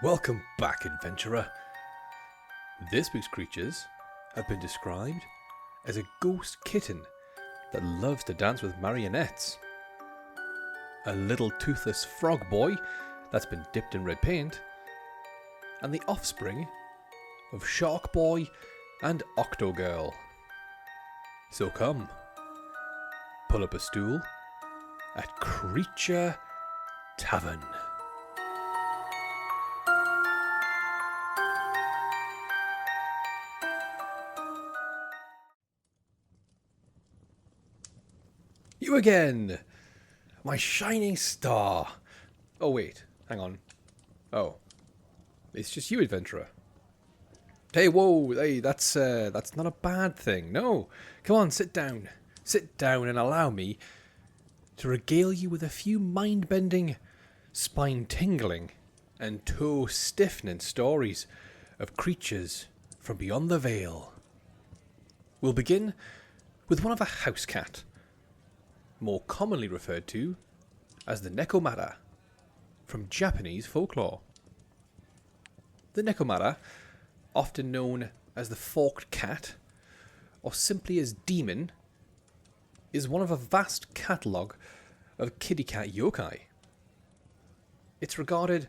Welcome back, adventurer. This week's creatures have been described as a ghost kitten that loves to dance with marionettes, a little toothless frog boy that's been dipped in red paint, and the offspring of Shark Boy and Octo Girl. So come, pull up a stool at Creature Tavern. You again! My shining star! Oh wait, hang on. Oh. It's just you, adventurer. Hey, whoa, hey, that's not a bad thing. No. Come on, sit down. Sit down and allow me to regale you with a few mind-bending, spine-tingling, and toe-stiffening stories of creatures from beyond the veil. We'll begin with one of a house cat, more commonly referred to as the Nekomata, from Japanese folklore. The Nekomata, often known as the forked cat, or simply as demon, is one of a vast catalogue of kitty cat yokai. It's regarded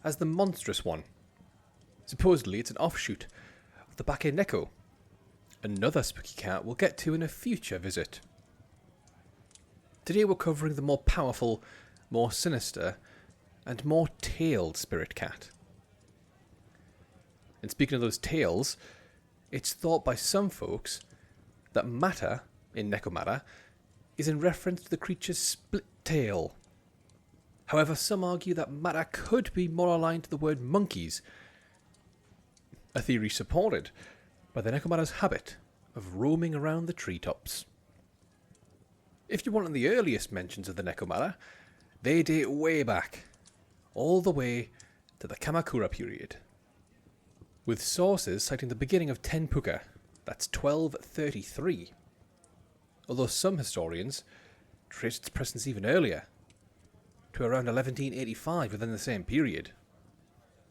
as the monstrous one. Supposedly it's an offshoot of the Bake Neko, another spooky cat we'll get to in a future visit. Today we're covering the more powerful, more sinister, and more tailed spirit cat. And speaking of those tails, it's thought by some folks that Mata in Nekomata is in reference to the creature's split tail. However, some argue that Mata could be more aligned to the word monkeys, a theory supported by the Nekomata's habit of roaming around the treetops. If you want the earliest mentions of the Nekomata, they date way back, all the way to the Kamakura period, with sources citing the beginning of Tenpuka, that's 1233, although some historians trace its presence even earlier, to around 1185 within the same period.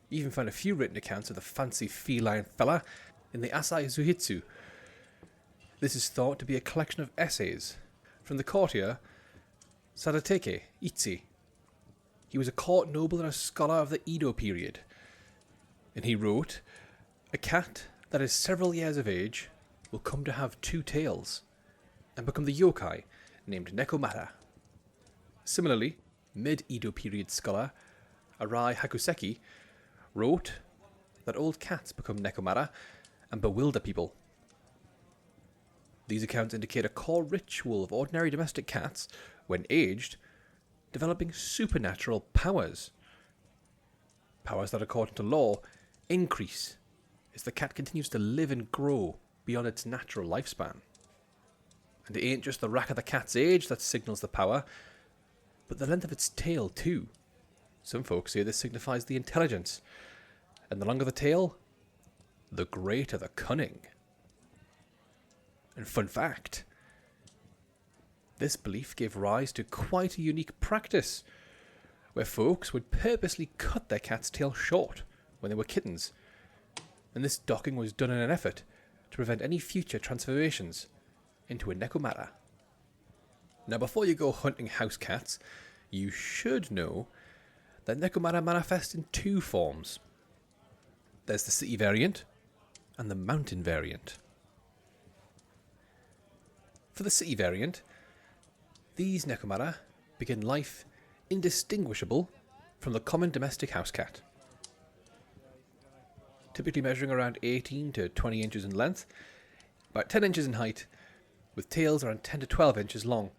You even found a few written accounts of the fancy feline fella in the Asai Zuhitsu. This is thought to be a collection of essays from the courtier Sadatake Itzi. He was a court noble and a scholar of the Edo period, and he wrote, "A cat that is several years of age will come to have two tails and become the yokai named Nekomata." Similarly, mid-Edo period scholar Arai Hakuseki wrote that old cats become Nekomata and bewilder people. These accounts indicate a core ritual of ordinary domestic cats, when aged, developing supernatural powers. Powers that, according to law, increase as the cat continues to live and grow beyond its natural lifespan. And it ain't just the rack of the cat's age that signals the power, but the length of its tail too. Some folks say this signifies the intelligence, and the longer the tail, the greater the cunning. And fun fact, this belief gave rise to quite a unique practice, where folks would purposely cut their cat's tail short when they were kittens, and this docking was done in an effort to prevent any future transformations into a Nekomata. Now, before you go hunting house cats, you should know that Nekomata manifest in two forms. There's the city variant and the mountain variant. For the city variant, these Nekomata begin life indistinguishable from the common domestic house cat, typically measuring around 18 to 20 inches in length, about 10 inches in height, with tails around 10 to 12 inches long.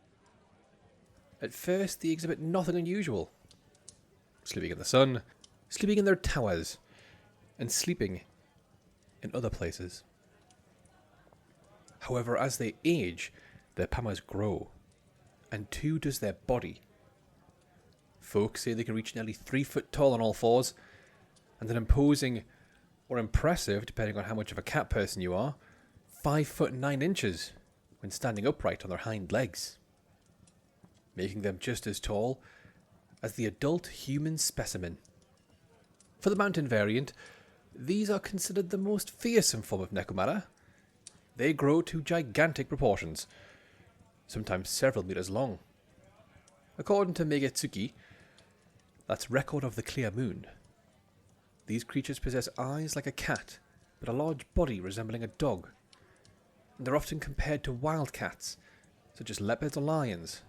At first, they exhibit nothing unusual, sleeping in the sun, sleeping in their towers, and sleeping in other places. However, as they age, their powers grow, and too does their body. Folks say they can reach nearly 3 foot tall on all fours, and an imposing, or impressive, depending on how much of a cat person you are, 5 foot 9 inches when standing upright on their hind legs, making them just as tall as the adult human specimen. For the mountain variant, these are considered the most fearsome form of Nekomata. They grow to gigantic proportions, sometimes several meters long. According to Megetsuki, that's Record of the Clear Moon, these creatures possess eyes like a cat, but a large body resembling a dog. And they're often compared to wild cats, such as leopards or lions.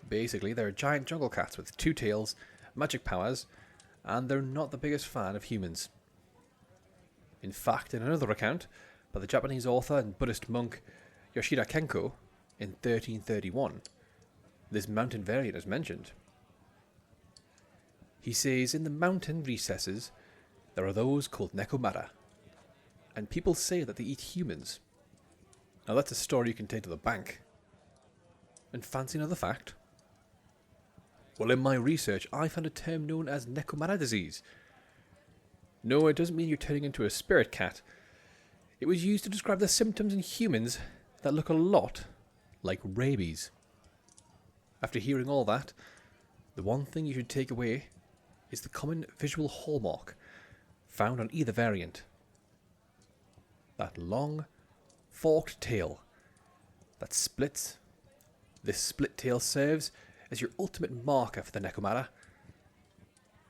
Basically, they're giant jungle cats with 2 tails, magic powers, and they're not the biggest fan of humans. In fact, in another account, by the Japanese author and Buddhist monk Yoshida Kenko in 1331, this mountain variant is mentioned. He says in the mountain recesses there are those called Nekomata, and people say that they eat humans. Now that's a story you can take to the bank. And fancy another fact? Well, in my research I found a term known as Nekomata disease. No, it doesn't mean you're turning into a spirit cat. It was used to describe the symptoms in humans that look a lot like rabies. After hearing all that, the one thing you should take away is the common visual hallmark found on either variant. That long, forked tail that splits. This split tail serves as your ultimate marker for the Nekomata.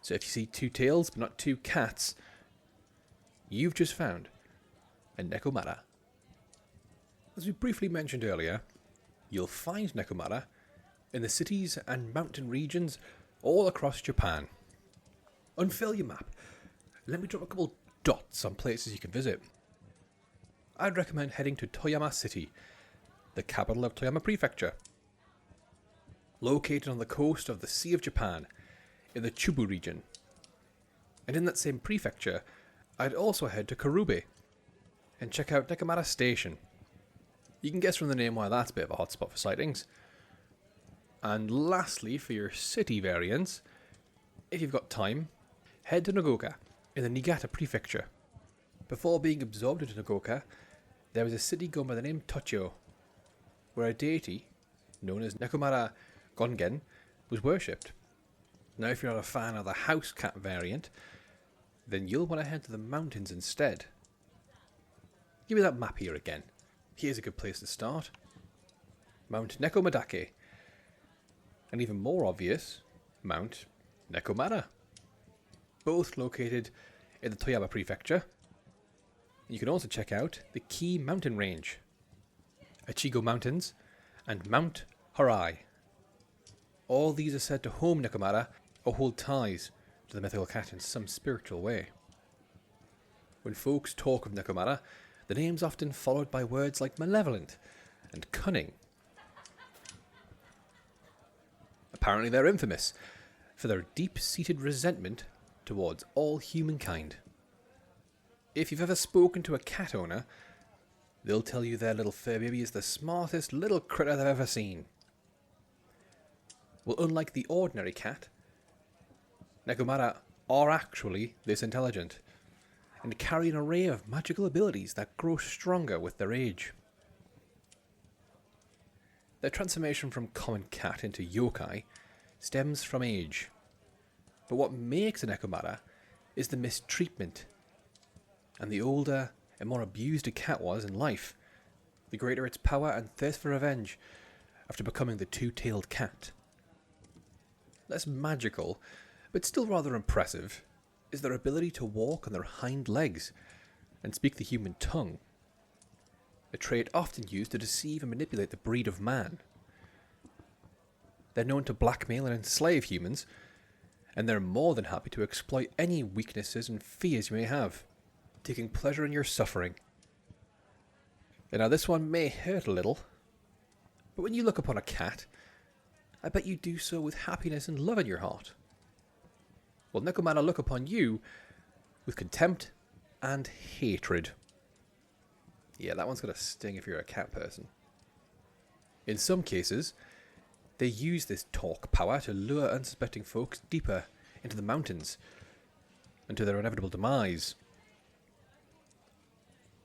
So if you see 2 tails but not 2 cats, you've just found a Nekomata. As we briefly mentioned earlier, you'll find Nekomata in the cities and mountain regions all across Japan. Unfill your map. Let me drop a couple dots on places you can visit. I'd recommend heading to Toyama City, the capital of Toyama Prefecture. Located on the coast of the Sea of Japan, in the Chubu region. And in that same prefecture, I'd also head to Karube and check out Nekomata Station. You can guess from the name why that's a bit of a hotspot for sightings. And lastly, for your city variants, if you've got time, head to Nagoka in the Niigata Prefecture. Before being absorbed into Nagoka, there was a city going by the name Tochio, where a deity, known as Nekomata Gongen, was worshipped. Now if you're not a fan of the house cat variant, then you'll want to head to the mountains instead. Give me that map here again. Here's a good place to start. Mount Nekomadake. And even more obvious, Mount Nekomata. Both located in the Toyama Prefecture. You can also check out the Key Mountain Range, Ichigo Mountains, and Mount Harai. All these are said to home Nekomata or hold ties to the mythical cat in some spiritual way. When folks talk of Nekomata, the name's often followed by words like malevolent and cunning. Apparently they're infamous for their deep-seated resentment towards all humankind. If you've ever spoken to a cat owner, they'll tell you their little fur baby is the smartest little critter they've ever seen. Well, unlike the ordinary cat, Nekomata are actually this intelligent and carry an array of magical abilities that grow stronger with their age. Their transformation from common cat into yokai stems from age. But what makes a Nekomata is the mistreatment. And the older and more abused a cat was in life, the greater its power and thirst for revenge after becoming the 2-tailed cat. Less magical, but still rather impressive, is their ability to walk on their hind legs and speak the human tongue, a trait often used to deceive and manipulate the breed of man. They're known to blackmail and enslave humans, and they're more than happy to exploit any weaknesses and fears you may have, taking pleasure in your suffering. And now this one may hurt a little, but when you look upon a cat, I bet you do so with happiness and love in your heart. Well, Nekomata look upon you with contempt and hatred. Yeah, that one's got a sting if you're a cat person. In some cases, they use this talk power to lure unsuspecting folks deeper into the mountains and to their inevitable demise.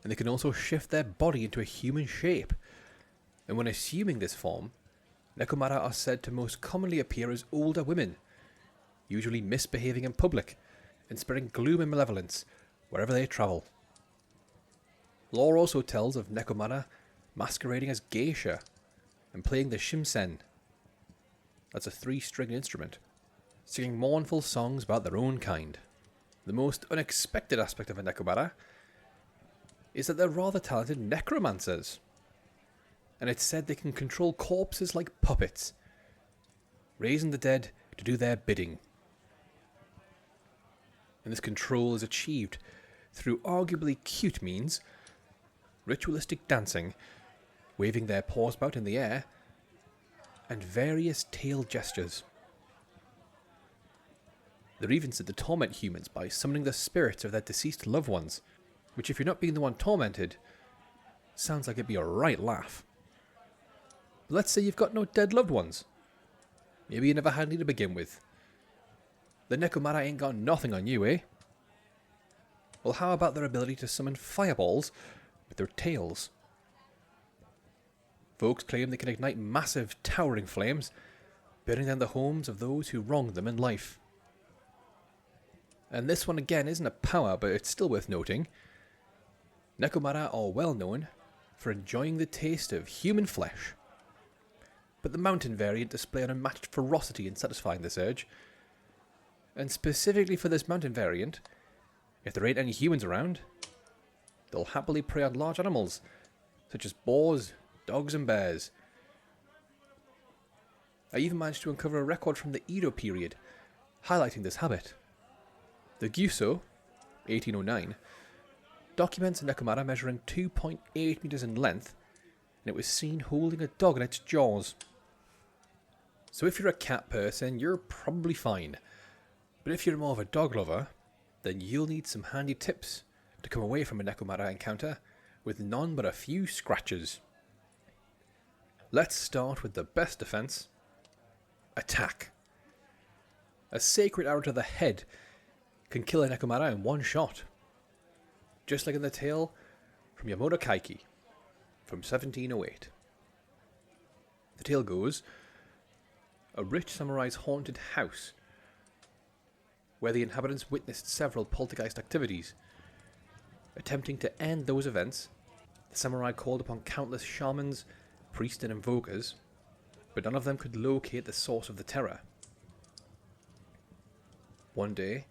And they can also shift their body into a human shape. And when assuming this form, Nekomata are said to most commonly appear as older women, usually misbehaving in public and spreading gloom and malevolence wherever they travel. Lore also tells of Nekomata masquerading as geisha and playing the shimsen. That's a 3-stringed instrument, singing mournful songs about their own kind. The most unexpected aspect of a Nekomata is that they're rather talented necromancers, and it's said they can control corpses like puppets, raising the dead to do their bidding. And this control is achieved through arguably cute means: ritualistic dancing, waving their paws about in the air, and various tail gestures. They're even said to torment humans by summoning the spirits of their deceased loved ones, which, if you're not being the one tormented, sounds like it'd be a right laugh. But let's say you've got no dead loved ones. Maybe you never had any to begin with. The Nekomata ain't got nothing on you, eh? Well, how about their ability to summon fireballs with their tails? Folks claim they can ignite massive, towering flames, burning down the homes of those who wronged them in life. And this one again isn't a power, but it's still worth noting. Nekomata are well known for enjoying the taste of human flesh, but the mountain variant display an unmatched ferocity in satisfying this urge. And specifically for this mountain variant, if there ain't any humans around, they'll happily prey on large animals, such as boars, dogs and bears. I even managed to uncover a record from the Edo period, highlighting this habit. The Gyuso, 1809, documents a Nekomata measuring 2.8 meters in length, and it was seen holding a dog in its jaws. So if you're a cat person, you're probably fine. But if you're more of a dog lover, then you'll need some handy tips to come away from a Nekomata encounter with none but a few scratches. Let's start with the best defense: attack. A sacred arrow to the head can kill a Nekomata in one shot. Just like in the tale from Yamato Kaiki from 1708. The tale goes, a rich samurai's haunted house, where the inhabitants witnessed several poltergeist activities. Attempting to end those events, the samurai called upon countless shamans, priests and invokers, but none of them could locate the source of the terror. One day,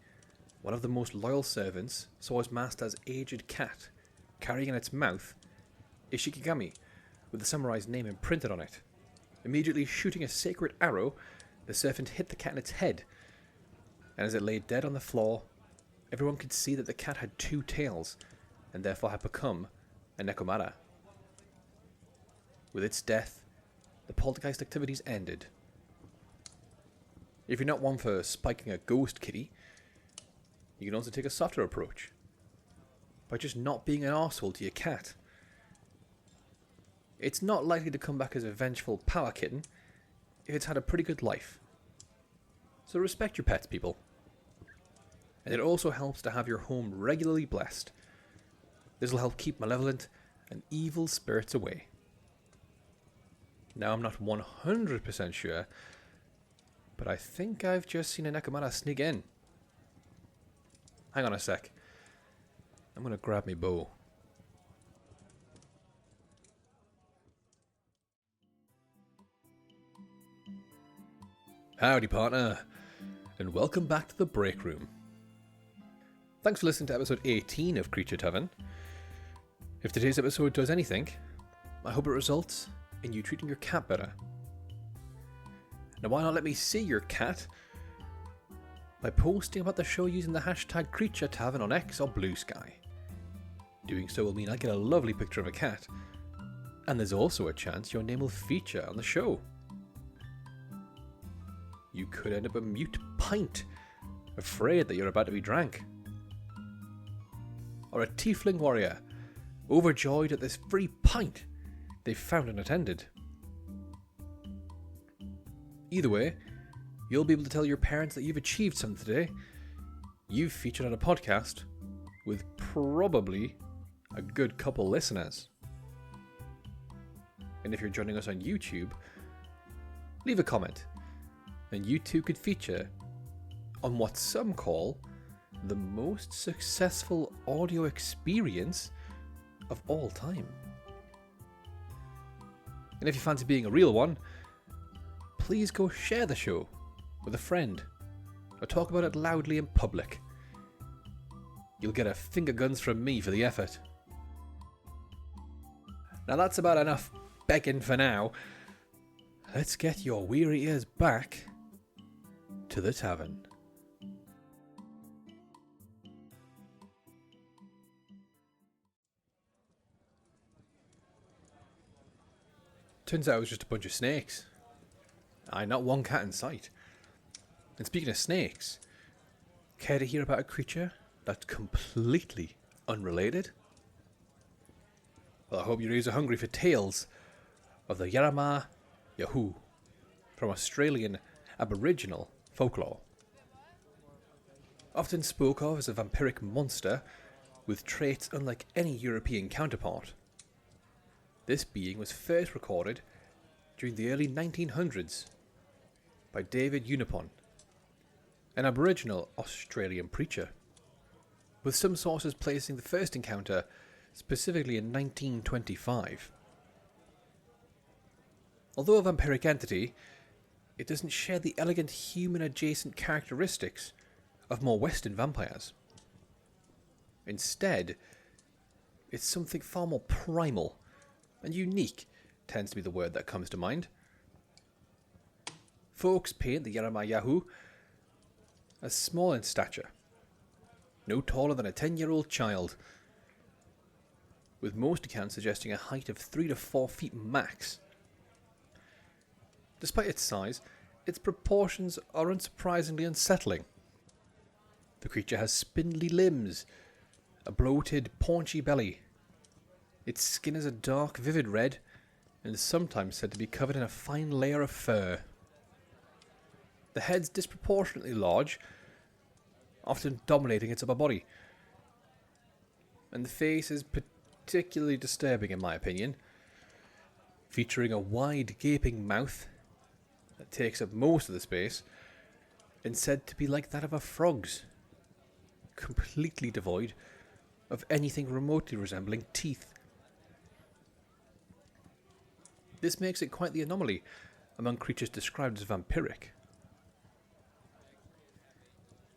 one of the most loyal servants saw his master's aged cat carrying in its mouth a shikigami with the samurai's name imprinted on it. Immediately shooting a sacred arrow, the servant hit the cat in its head, and as it lay dead on the floor, everyone could see that the cat had 2 tails, and therefore had become a Nekomata. With its death, the poltergeist activities ended. If you're not one for spiking a ghost kitty, you can also take a softer approach by just not being an arsehole to your cat. It's not likely to come back as a vengeful power kitten if it's had a pretty good life. So respect your pets, people. And it also helps to have your home regularly blessed. This will help keep malevolent and evil spirits away. Now, I'm not 100% sure, but I think I've just seen a Nekomata sneak in. Hang on a sec. I'm going to grab my bow. Howdy, partner, and welcome back to the break room. Thanks for listening to episode 18 of Creature Tavern. If today's episode does anything, I hope it results in you treating your cat better. Now, why not let me see your cat by posting about the show using the hashtag Creature Tavern on X or Blue Sky. Doing so will mean I get a lovely picture of a cat, and there's also a chance your name will feature on the show. You could end up a mute pint, afraid that you're about to be drank. Or a tiefling warrior, overjoyed at this free pint they've found unattended. Either way, you'll be able to tell your parents that you've achieved something today. You've featured on a podcast with probably a good couple listeners. And if you're joining us on YouTube, leave a comment, and you too could feature on what some call the most successful audio experience of all time. And if you fancy being a real one, please go share the show with a friend or talk about it loudly in public. You'll get a finger guns from me for the effort. Now that's about enough begging for now. Let's get your weary ears back to the tavern. Turns out it was just a bunch of snakes. Aye, not one cat in sight. And speaking of snakes, care to hear about a creature that's completely unrelated? Well, I hope your ears are hungry for tales of the Yara Yahoo from Australian Aboriginal folklore. Often spoke of as a vampiric monster with traits unlike any European counterpart. This being was first recorded during the early 1900s by David Unipon, an Aboriginal Australian preacher, with some sources placing the first encounter specifically in 1925. Although a vampiric entity, it doesn't share the elegant human-adjacent characteristics of more Western vampires. Instead, it's something far more primal and unique tends to be the word that comes to mind. Folks paint the Yara Yahoo as small in stature, no taller than a 10-year-old child, with most accounts suggesting a height of 3 to 4 feet max. Despite its size, its proportions are unsurprisingly unsettling. The creature has spindly limbs, a bloated, paunchy belly. Its skin is a dark, vivid red, and is sometimes said to be covered in a fine layer of fur. The head's disproportionately large, often dominating its upper body. And the face is particularly disturbing in my opinion, featuring a wide, gaping mouth that takes up most of the space, and said to be like that of a frog's, completely devoid of anything remotely resembling teeth. This makes it quite the anomaly among creatures described as vampiric.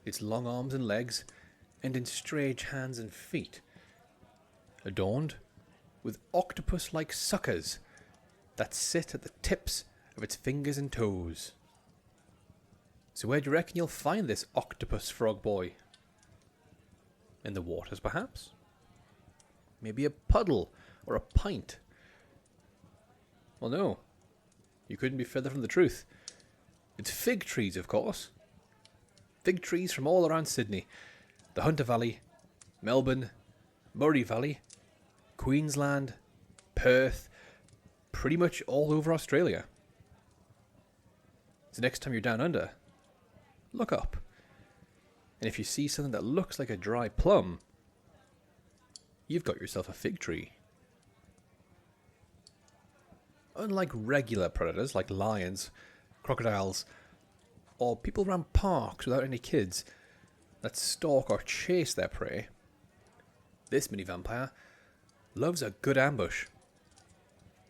Its long arms and legs end in strange hands and feet, adorned with octopus-like suckers that sit at the tips of its fingers and toes. So where do you reckon you'll find this octopus frog boy? In the waters, perhaps? Maybe a puddle or a pint? Well, no. You couldn't be further from the truth. It's fig trees, of course. Fig trees from all around Sydney, the Hunter Valley, Melbourne, Murray Valley, Queensland, Perth, pretty much all over Australia. So next time you're down under, look up. And if you see something that looks like a dry plum, you've got yourself a fig tree. Unlike regular predators like lions, crocodiles, or people around parks without any kids that stalk or chase their prey, this mini vampire loves a good ambush,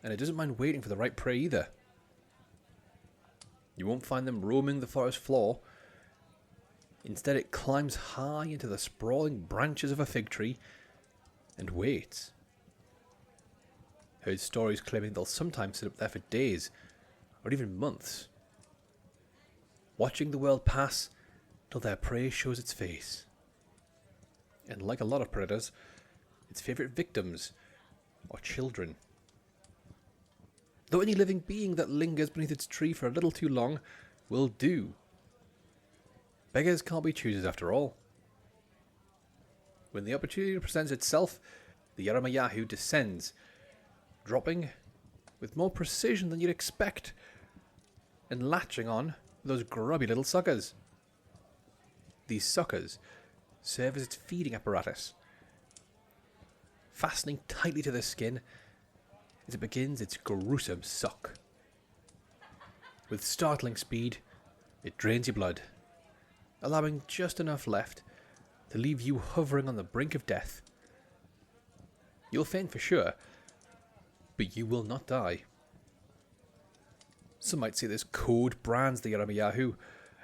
and it doesn't mind waiting for the right prey either. You won't find them roaming the forest floor. Instead, it climbs high into the sprawling branches of a fig tree and waits. Heard stories claiming they'll sometimes sit up there for days, or even months, watching the world pass till their prey shows its face. And like a lot of predators, its favourite victims are children. Though any living being that lingers beneath its tree for a little too long will do. Beggars can't be choosers after all. When the opportunity presents itself, the Yara Yahoo descends, dropping with more precision than you'd expect, and latching on those grubby little suckers. These suckers serve as its feeding apparatus, fastening tightly to the skin as it begins its gruesome suck. With startling speed, it drains your blood, allowing just enough left to leave you hovering on the brink of death. You'll faint for sure, but you will not die. Some might say this code brands the Yara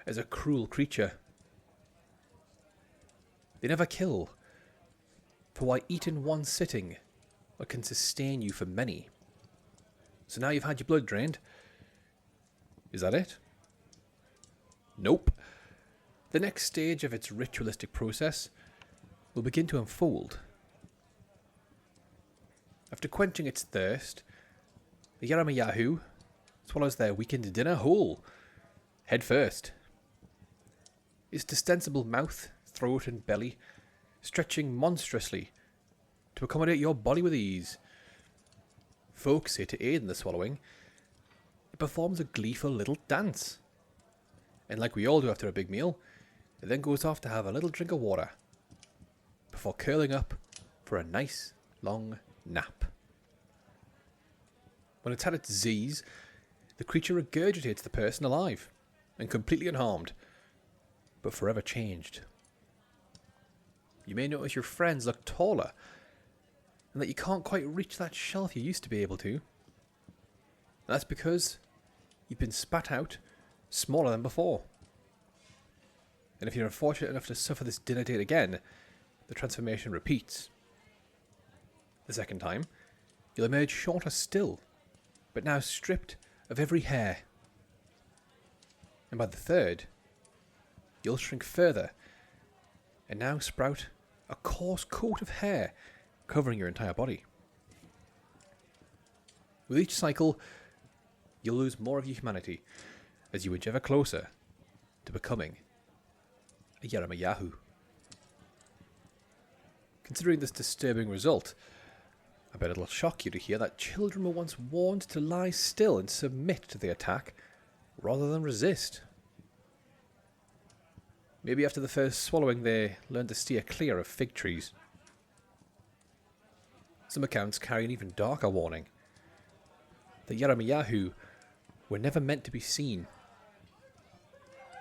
as a cruel creature. They never kill, for why eat in one sitting what can sustain you for many? So now you've had your blood drained. Is that it? Nope. The next stage of its ritualistic process will begin to unfold. After quenching its thirst, the Yara swallows their weekend dinner whole, head first. Its distensible mouth, throat and belly stretching monstrously to accommodate your body with ease. Folks say to aid in the swallowing, it performs a gleeful little dance. And like we all do after a big meal, it then goes off to have a little drink of water before curling up for a nice long nap. When it's had its Z's, the creature regurgitates the person alive and completely unharmed, but forever changed. You may notice your friends look taller and that you can't quite reach that shelf you used to be able to. And that's because you've been spat out smaller than before. And if you're unfortunate enough to suffer this dinner date again, the transformation repeats. The second time, you'll emerge shorter still, but now stripped of every hair. And by the third, you'll shrink further and now sprout a coarse coat of hair covering your entire body. With each cycle, you'll lose more of your humanity as you inch ever closer to becoming a Yara. Considering this disturbing result, I bet it'll shock you to hear that children were once warned to lie still and submit to the attack rather than resist. Maybe after the first swallowing they learned to steer clear of fig trees. Some accounts carry an even darker warning. The Yara were never meant to be seen.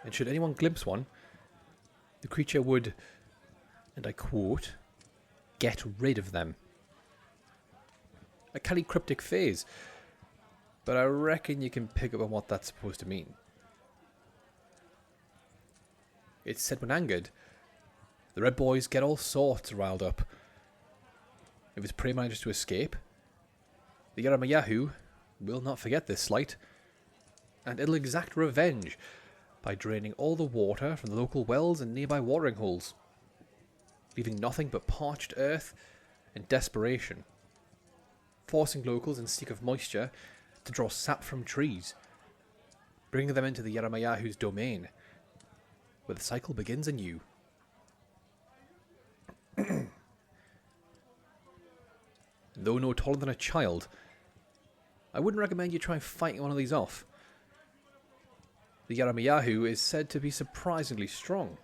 And should anyone glimpse one, the creature would, and I quote, get rid of them. A canny cryptic phrase, but I reckon you can pick up on what that's supposed to mean. It's said when angered, the Red Boys get all sorts riled up. If his prey manages to escape, the Yara will not forget this slight, and it'll exact revenge by draining all the water from the local wells and nearby watering holes, leaving nothing but parched earth and desperation, forcing locals in seek of moisture to draw sap from trees, bringing them into the Yara domain, where the cycle begins anew. Though no taller than a child, I wouldn't recommend you try fighting one of these off. The Yara is said to be surprisingly strong.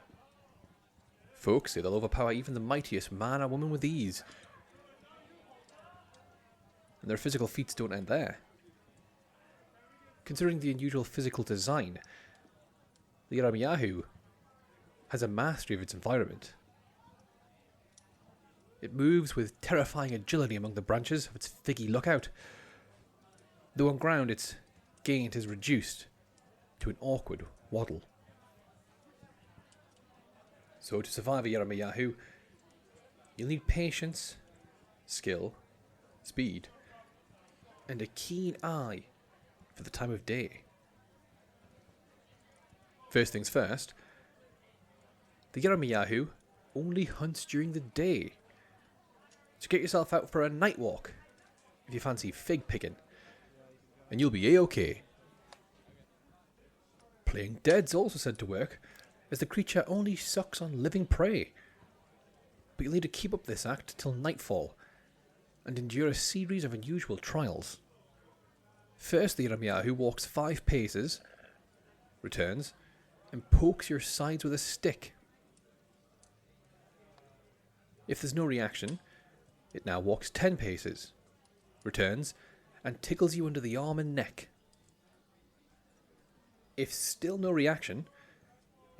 Folks say they'll overpower even the mightiest man or woman with ease. And their physical feats don't end there. Considering the unusual physical design, the Yara has a mastery of its environment. It moves with terrifying agility among the branches of its figgy lookout, though on ground its gait is reduced to an awkward waddle. So to survive a Yara, you'll need patience, skill, speed, and a keen eye for the time of day. First things first, the Yara only hunts during the day. So get yourself out for a night walk if you fancy fig picking, and you'll be A-OK. Playing dead's also said to work, as the creature only sucks on living prey. But you'll need to keep up this act till nightfall, and endure a series of unusual trials. First, the Yara walks 5 paces, returns, and pokes your sides with a stick. If there's no reaction, it now walks 10 paces, returns, and tickles you under the arm and neck. If still no reaction,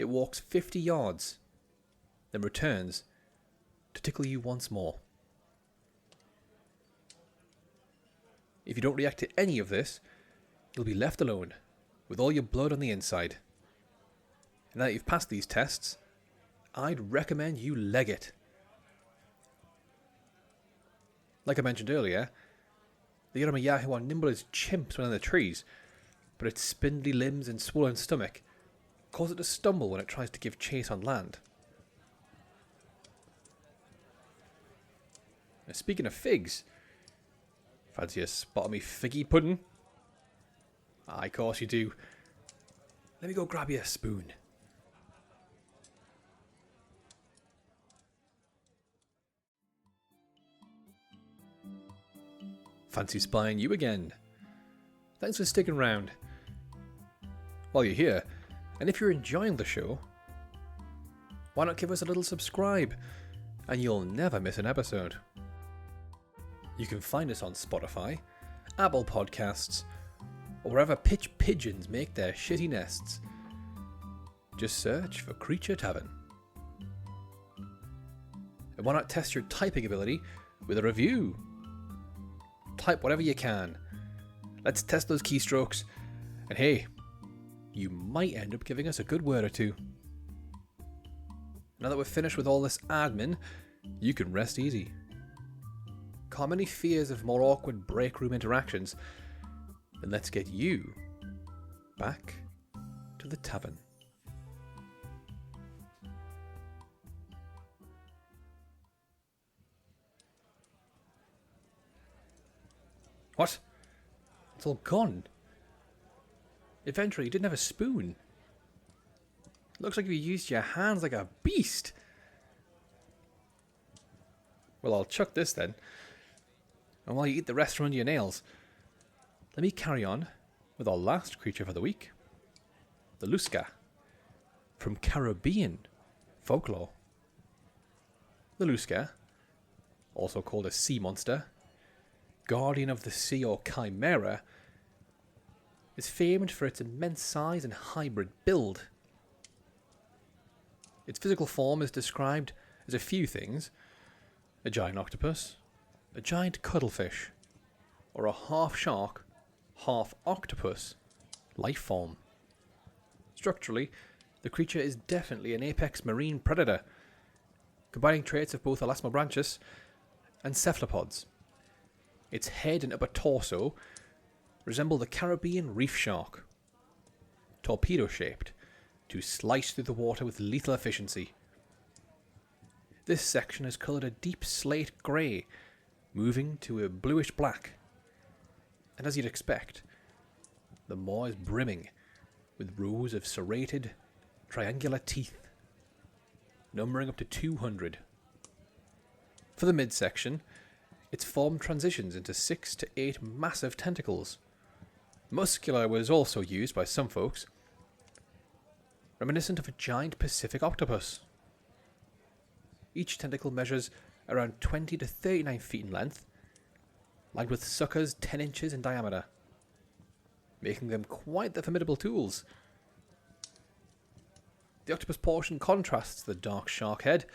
it walks 50 yards, then returns to tickle you once more. If you don't react to any of this, you'll be left alone, with all your blood on the inside. And now that you've passed these tests, I'd recommend you leg it. Like I mentioned earlier, the Yara are nimble as chimps when in the trees, but its spindly limbs and swollen stomach cause it to stumble when it tries to give chase on land. Now, speaking of figs, fancy a spot of me figgy pudding? Aye, of course you do. Let me go grab you a spoon. Fancy spying you again. Thanks for sticking around. While you're here, and if you're enjoying the show, why not give us a little subscribe, and you'll never miss an episode. You can find us on Spotify, Apple Podcasts, or wherever pitch pigeons make their shitty nests. Just search for Creature Tavern. And why not test your typing ability with a review? Type whatever you can. Let's test those keystrokes, and hey, you might end up giving us a good word or two. Now that we're finished with all this admin, you can rest easy. Calm any fears of more awkward break room interactions, and let's get you back to the tavern. What? It's all gone. Eventually, you didn't have a spoon. Looks like you used your hands like a beast. Well, I'll chuck this then. And while you eat the rest from under your nails, let me carry on with our last creature for the week. The Lucsa, from Caribbean Folklore. The Lucsa, also called a sea monster, guardian of the sea or chimera, is famed for its immense size and hybrid build. Its physical form is described as a few things: a giant octopus, a giant cuttlefish, or a half shark, half octopus life form. Structurally, the creature is definitely an apex marine predator, combining traits of both elasmobranchus and cephalopods. Its head and upper torso resemble the Caribbean reef shark, torpedo-shaped, to slice through the water with lethal efficiency. This section is coloured a deep slate grey, moving to a bluish black, and as you'd expect, the maw is brimming with rows of serrated, triangular teeth, numbering up to 200. For the midsection, its form transitions into 6 to 8 massive tentacles. Muscular was also used by some folks, reminiscent of a giant Pacific octopus. Each tentacle measures around 20 to 39 feet in length, lined with suckers 10 inches in diameter, making them quite the formidable tools. The octopus portion contrasts the dark shark head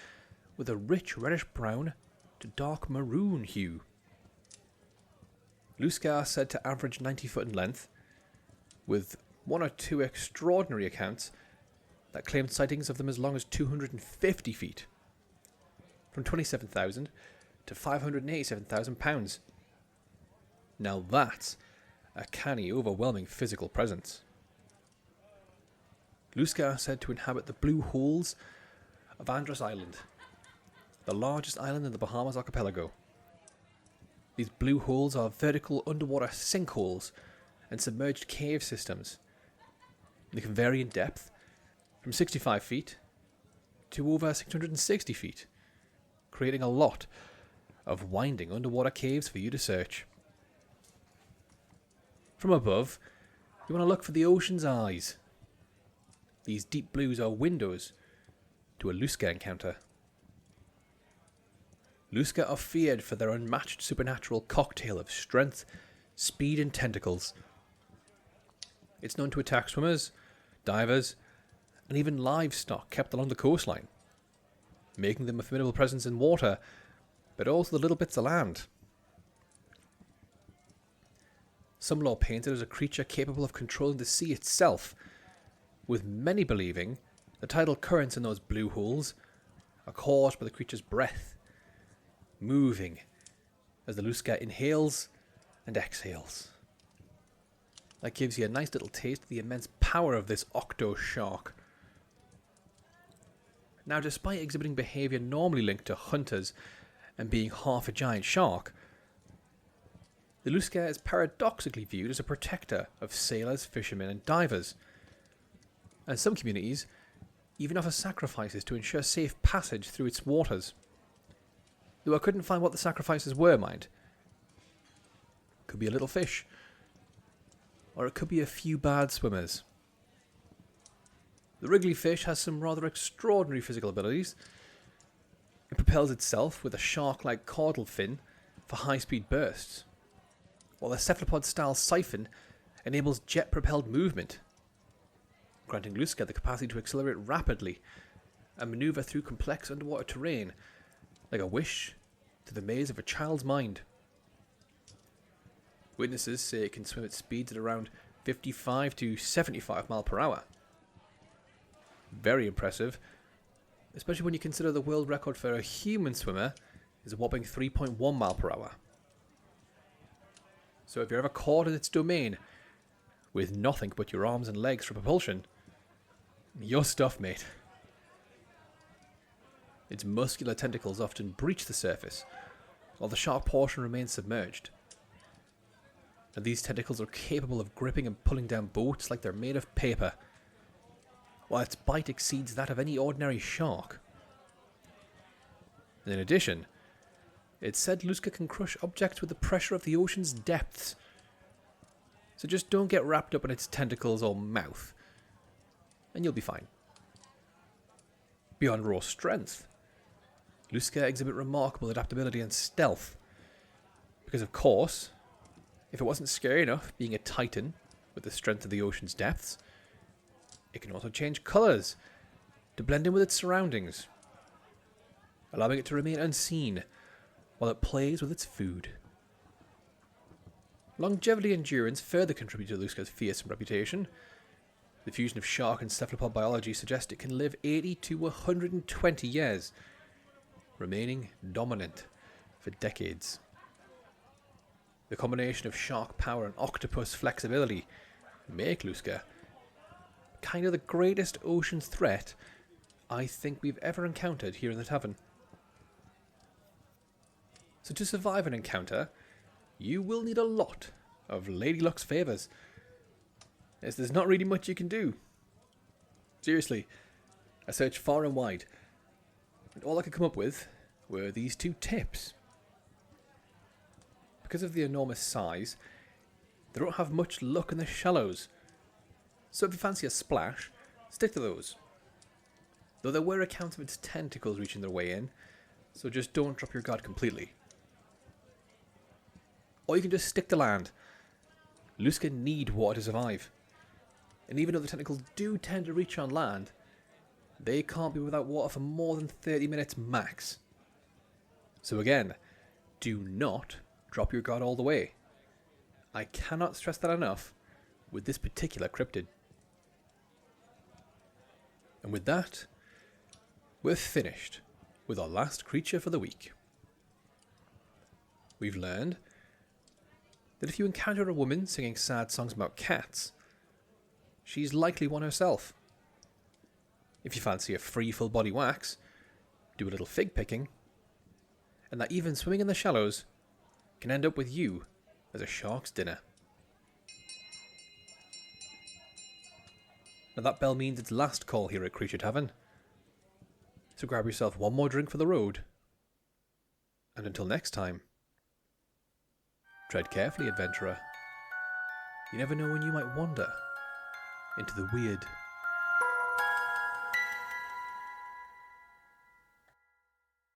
with a rich reddish brown to dark maroon hue. Lucsa are said to average 90 foot in length, with one or two extraordinary accounts that claimed sightings of them as long as 250 feet, from 27,000 to 587,000 pounds. Now that's a canny, overwhelming physical presence. Lucsa are said to inhabit the blue holes of Andros Island, the largest island in the Bahamas archipelago. These blue holes are vertical underwater sinkholes and submerged cave systems. They can vary in depth from 65 feet to over 660 feet, creating a lot of winding underwater caves for you to search. From above, you want to look for the ocean's eyes. These deep blues are windows to a Lucsa encounter. Lucsa are feared for their unmatched supernatural cocktail of strength, speed and tentacles. It's known to attack swimmers, divers, and even livestock kept along the coastline, making them a formidable presence in water, but also the little bits of land. Some lore painted as a creature capable of controlling the sea itself, with many believing the tidal currents in those blue holes are caused by the creature's breath, moving as the Lucsa inhales and exhales. That gives you a nice little taste of the immense power of this octo shark. Now, despite exhibiting behaviour normally linked to hunters and being half a giant shark, the Lucsa is paradoxically viewed as a protector of sailors, fishermen and divers. And some communities even offer sacrifices to ensure safe passage through its waters. Though I couldn't find what the sacrifices were, mind. Could be a little fish. Or it could be a few bad swimmers. The wriggly fish has some rather extraordinary physical abilities. It propels itself with a shark-like caudal fin for high-speed bursts, while the cephalopod-style siphon enables jet-propelled movement, granting Lucsa the capacity to accelerate rapidly and manoeuvre through complex underwater terrain like a wish to the maze of a child's mind. Witnesses say it can swim at speeds at around 55 to 75 miles per hour. Very impressive, especially when you consider the world record for a human swimmer is a whopping 3.1 miles per hour. So if you're ever caught in its domain with nothing but your arms and legs for propulsion, you're stuffed, mate. Its muscular tentacles often breach the surface, while the shark portion remains submerged. And these tentacles are capable of gripping and pulling down boats like they're made of paper, while its bite exceeds that of any ordinary shark. And in addition, it's said Lucsa can crush objects with the pressure of the ocean's depths. So just don't get wrapped up in its tentacles or mouth, and you'll be fine. Beyond raw strength, Lucsa exhibit remarkable adaptability and stealth. Because of course, if it wasn't scary enough being a titan with the strength of the ocean's depths, it can also change colours to blend in with its surroundings, allowing it to remain unseen while it plays with its food. Longevity and endurance further contribute to Lucsa's fearsome reputation. The fusion of shark and cephalopod biology suggests it can live 80 to 120 years, remaining dominant for decades. The combination of shark power and octopus flexibility make Lucsa kind of the greatest ocean threat I think we've ever encountered here in the Tavern. So to survive an encounter, you will need a lot of Lady Luck's favours, as there's not really much you can do. Seriously, I searched far and wide, and all I could come up with were these two tips. Because of the enormous size, they don't have much luck in the shallows, so if you fancy a splash, stick to those. Though there were accounts of its tentacles reaching their way in, so just don't drop your guard completely. Or you can just stick to land. Lucsa need water to survive. And even though the tentacles do tend to reach on land, they can't be without water for more than 30 minutes max. So again, do not drop your guard all the way. I cannot stress that enough with this particular cryptid. And with that, we're finished with our last creature for the week. We've learned that if you encounter a woman singing sad songs about cats, she's likely one herself. If you fancy a free full body wax, do a little fig picking, and that even swimming in the shallows can end up with you as a shark's dinner. Now that bell means it's last call here at Creature Tavern, so grab yourself one more drink for the road, and until next time, tread carefully, adventurer. You never know when you might wander into the weird